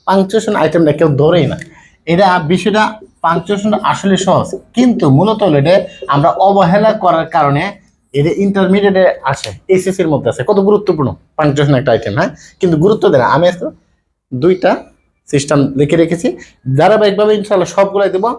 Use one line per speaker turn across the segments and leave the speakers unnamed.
Punctuation আইটেমটা কেউ ধরেই না। এটা বিষয়টা পাংচুয়েশন আসলে সহজ, কিন্তু মূলত হলো এটা আমরা অবহেলা করার কারণে এটা ইন্টারমিডিয়েটে আসে, এসএসসির মধ্যে আছে। কত গুরুত্বপূর্ণ পাংচুয়েশন একটা আইটেম, হ্যাঁ, কিন্তু গুরুত্ব দেয় না। আমি আজকে দুইটা সিস্টেম লিখে রেখেছি, ধারাবাহিকভাবে ইনশাআল্লাহ সবগুলাই দেবো।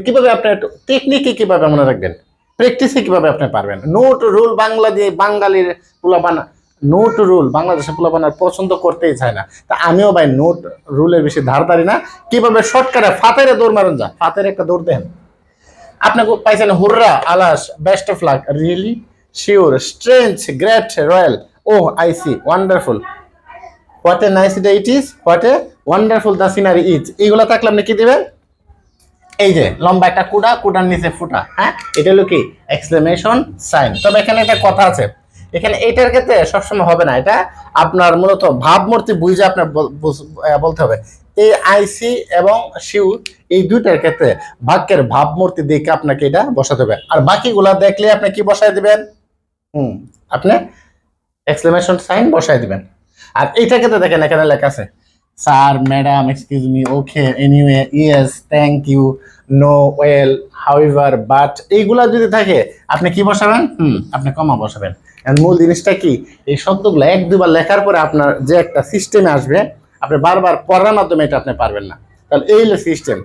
কিভাবে আপনার টেকনিকে কিভাবে মনে রাখবেন, প্র্যাকটিসে কিভাবে আপনি পারবেন। নোট রুল বাংলা দিয়ে বাঙালির পোলাপানা, নোট রুল বাংলাদেশের পোলাপানার পছন্দ করতেই চায় না। তা আমিও ভাই নোট রুলের বেশি ধারধারি না। কিভাবে শর্টকাটে ফাতেরে দৌড় মারুন, যা ফাতের একটা দৌড় দেন। আপনাকে পাইছেন hurrah, alas, best of luck, really, sure, strange, great, royal, oh I see, wonderful, what a nice day it is, what a wonderful the scenery is. এইগুলো থাকলে আপনি কি দিবেন? এই যে লম্বা একটা কুড়া, কুড়ার নিচে ফুটা, হ্যাঁ, এটা হলো কি এক্সক্লেমেশন সাইন। তবে এখানে একটা কথা আছে, এখানে এইটার ক্ষেত্রে সবসময় হবে না। এটা আপনার মূলত ভাবমূর্তি বুঝে আপনার বলতে হবে। এই আইসি এবং শিউর এই দুইটার ক্ষেত্রে বাক্যের ভাবমূর্তি দেখে আপনাকে এটা বসাতে হবে। আর বাকিগুলা দেখলে আপনি কি বসায় দিবেন? আপনি এক্সক্লেমেশন সাইন বসায় দিবেন। আর এইটা ক্ষেত্রে দেখেন এখানে লেখা আছে sir, madam, excuse me, okay, anyway, yes, thank you, no, well, however, but, এইগুলা যদি থাকে আপনি কি বসাবেন? আপনি কমা বসাবেন। মূল জিনিসটা কি, এই শব্দগুলো এক দুবার লেখার পরে আপনার যে একটা সিস্টেমে আসবে, আপনি বারবার পড়ার মাধ্যমে এটা আপনি পারবেন না। তাহলে এই হলো সিস্টেম।